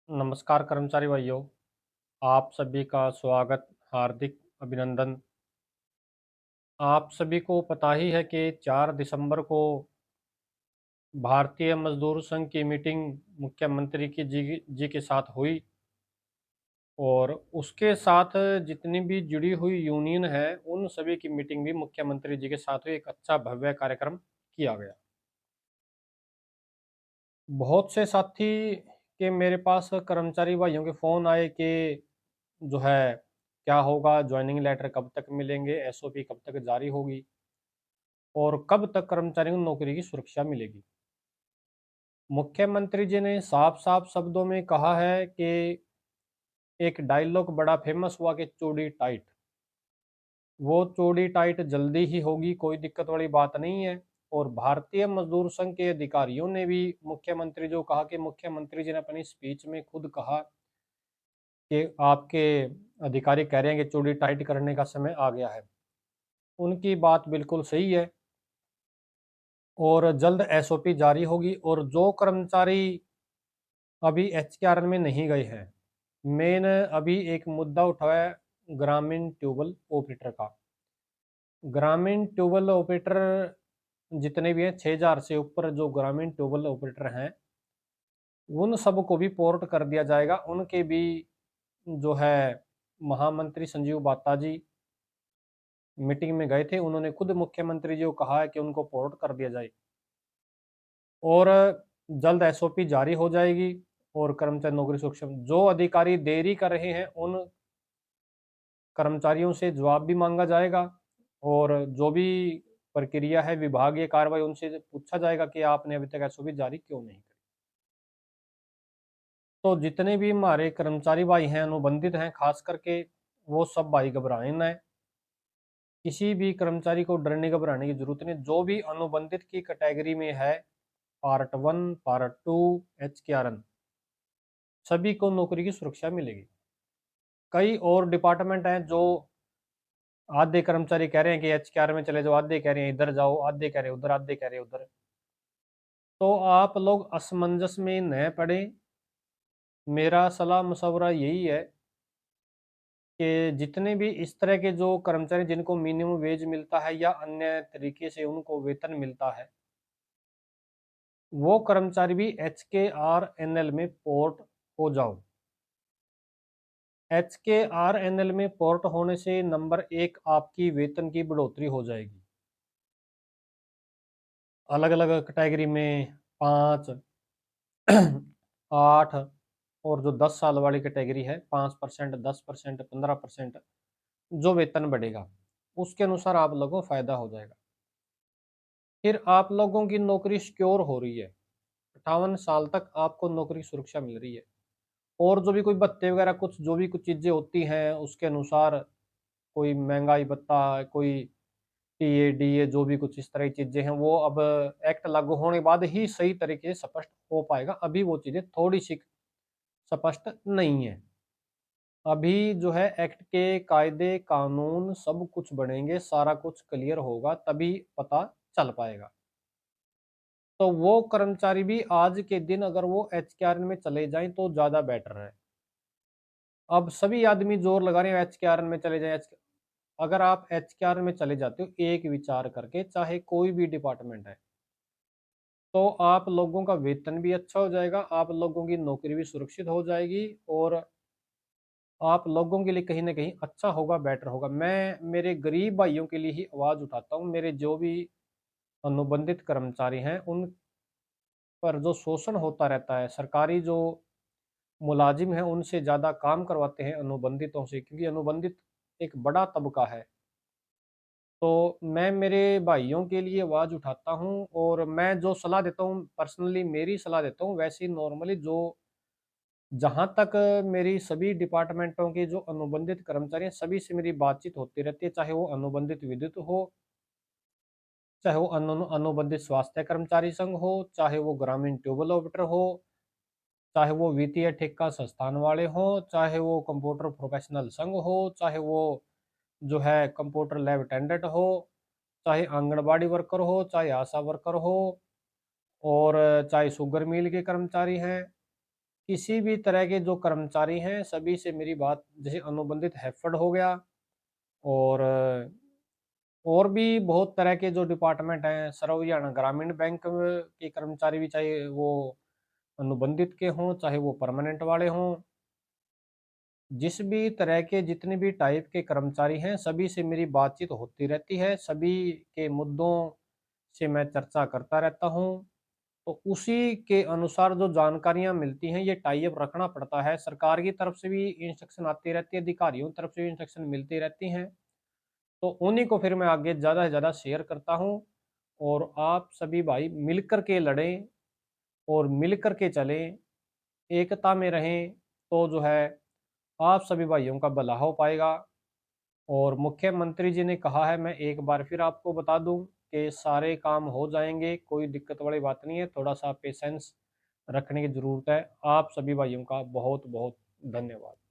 नमस्कार कर्मचारी भाइयों, आप सभी का स्वागत, हार्दिक अभिनंदन। आप सभी को पता ही है कि 4 दिसंबर को भारतीय मजदूर संघ की मीटिंग मुख्यमंत्री जी के साथ हुई और उसके साथ जितनी भी जुड़ी हुई यूनियन है, उन सभी की मीटिंग भी मुख्यमंत्री जी के साथ हुई। एक अच्छा भव्य कार्यक्रम किया गया। बहुत से साथी के मेरे पास कर्मचारी भाइयों के फ़ोन आए कि जो है क्या होगा, ज्वाइनिंग लेटर कब तक मिलेंगे, एसओपी कब तक जारी होगी और कब तक कर्मचारियों को नौकरी की सुरक्षा मिलेगी। मुख्यमंत्री जी ने साफ साफ शब्दों में कहा है कि एक डायलॉग बड़ा फेमस हुआ कि चोड़ी टाइट। वो चोड़ी टाइट जल्दी ही होगी, कोई दिक्कत वाली बात नहीं है। और भारतीय मजदूर संघ के अधिकारियों ने भी मुख्यमंत्री जो कहा कि मुख्यमंत्री जी ने अपनी स्पीच में खुद कहा कि आपके अधिकारी कह रहे हैं कि चोड़ी टाइट करने का समय आ गया है। उनकी बात बिल्कुल सही है और जल्द एसओपी जारी होगी। और जो कर्मचारी अभी एचकेआरएन में नहीं गए हैं, मेन अभी एक मुद्दा उठा है ग्रामीण ट्यूबल ऑपरेटर का। ग्रामीण ट्यूबल ऑपरेटर जितने भी हैं, 6,000 से ऊपर जो ग्रामीण ट्यूबल ऑपरेटर हैं, उन सबको भी पोर्ट कर दिया जाएगा। उनके भी जो है महामंत्री संजीव बात्ता जी मीटिंग में गए थे, उन्होंने खुद मुख्यमंत्री जी को कहा है कि उनको पोर्ट कर दिया जाए और जल्द एसओपी जारी हो जाएगी और कर्मचारी नौकरी सुरक्षा। जो अधिकारी देरी कर रहे हैं, उन कर्मचारियों से जवाब भी मांगा जाएगा और जो भी प्रक्रिया है, विभागीय कार्रवाई, उनसे पूछा जाएगा कि आपने अभी तक एसओपी जारी क्यों नहीं करी। तो जितने भी हमारे कर्मचारी भाई हैं, अनुबंधित हैं, खास करके वो सब भाई घबराए ना है। किसी भी कर्मचारी को डरने घबराने की जरूरत नहीं। जो भी अनुबंधित की कैटेगरी में है, पार्ट 1, पार्ट 2, एचकेआरएन, सभी को नौकरी की सुरक्षा मिलेगी। कई और डिपार्टमेंट हैं जो आधे कर्मचारी कह रहे हैं कि एचकेआर में चले जाओ, आधे कह रहे हैं इधर जाओ, आधे कह रहे हैं उधर, आधे कह रहे हैं उधर। तो आप लोग असमंजस में न पड़े। मेरा सलाह मशवरा यही है कि जितने भी इस तरह के जो कर्मचारी जिनको मिनिमम वेज मिलता है या अन्य तरीके से उनको वेतन मिलता है, वो कर्मचारी भी HKRNL में पोर्ट हो जाओ। HKRNL में पोर्ट होने से नंबर 1 आपकी वेतन की बढ़ोतरी हो जाएगी। अलग अलग कैटेगरी में 5, 8 और जो 10 साल वाली कैटेगरी है, 5%, 10%, 15% जो वेतन बढ़ेगा, उसके अनुसार आप लोगों को फायदा हो जाएगा। फिर आप लोगों की नौकरी सिक्योर हो रही है। 58 साल तक आपको नौकरी की सुरक्षा मिल रही है। और जो भी कोई भत्ते वगैरह कुछ जो भी कुछ चीजें होती हैं, उसके अनुसार कोई महंगाई भत्ता, कोई टीए डीए, जो भी कुछ इस तरह की चीजें हैं, वो अब एक्ट लागू होने के बाद ही सही तरीके से स्पष्ट हो पाएगा। अभी वो चीजें थोड़ी सी स्पष्ट नहीं है। अभी जो है एक्ट के कायदे कानून सब कुछ बनेंगे, सारा कुछ क्लियर होगा, तभी पता चल पाएगा। तो वो कर्मचारी भी आज के दिन अगर वो एचकेआरएन में चले जाएं तो ज्यादा बेटर है। अब सभी आदमी जोर लगा रहे हैं एचकेआरएन में चले जाएं। अगर आप एचकेआरएन में चले जाते हो एक विचार करके, चाहे कोई भी डिपार्टमेंट है, तो आप लोगों का वेतन भी अच्छा हो जाएगा, आप लोगों की नौकरी भी सुरक्षित हो जाएगी और आप लोगों के लिए कहीं ना कहीं अच्छा होगा, बेटर होगा। मैं मेरे गरीब भाइयों के लिए ही आवाज उठाता हूँ। मेरे जो भी अनुबंधित कर्मचारी हैं, उन पर जो शोषण होता रहता है, सरकारी जो मुलाजिम हैं उनसे ज़्यादा काम करवाते हैं अनुबंधितों से, क्योंकि अनुबंधित एक बड़ा तबका है। तो मैं मेरे भाइयों के लिए आवाज़ उठाता हूँ और मैं जो सलाह देता हूँ, पर्सनली मेरी सलाह देता हूँ, वैसे ही नॉर्मली जो जहाँ तक मेरी सभी डिपार्टमेंटों के जो अनुबंधित कर्मचारी हैं, सभी से मेरी बातचीत होती रहती है, चाहे वो अनुबंधित विद्युत हो, चाहे वो अनुबंधित स्वास्थ्य कर्मचारी संघ हो, चाहे वो ग्रामीण ट्यूबल ऑपरेटर हो, चाहे वो वित्तीय ठेका संस्थान वाले हों, चाहे वो कंप्यूटर प्रोफेशनल संघ हो, चाहे वो जो है कंप्यूटर लैब अटेंडेंट हो, चाहे आंगनबाड़ी वर्कर हो, चाहे आशा वर्कर हो और चाहे शुगर मिल के कर्मचारी हैं, किसी भी तरह के जो कर्मचारी हैं सभी से मेरी बात, जैसे अनुबंधित हैफेड हो गया और और भी बहुत तरह के जो डिपार्टमेंट हैं, सर्व हरियाणा ग्रामीण बैंक के कर्मचारी भी, चाहे वो अनुबंधित के हों, चाहे वो परमानेंट वाले हों, जिस भी तरह के जितने भी टाइप के कर्मचारी हैं, सभी से मेरी बातचीत होती रहती है, सभी के मुद्दों से मैं चर्चा करता रहता हूँ। तो उसी के अनुसार जो जानकारियाँ मिलती हैं, ये टाई अप रखना पड़ता है। सरकार की तरफ से भी इंस्ट्रक्शन आती रहती है, अधिकारियों की तरफ से भी इंस्ट्रक्शन मिलती रहती हैं। तो उन्हीं को फिर मैं आगे ज़्यादा से ज़्यादा शेयर करता हूँ और आप सभी भाई मिलकर के लड़ें और मिलकर के चलें, एकता में रहें, तो जो है आप सभी भाइयों का भला हो पाएगा। और मुख्यमंत्री जी ने कहा है, मैं एक बार फिर आपको बता दूं कि सारे काम हो जाएंगे, कोई दिक्कत वाली बात नहीं है, थोड़ा सा पेशेंस रखने की ज़रूरत है। आप सभी भाइयों का बहुत बहुत धन्यवाद।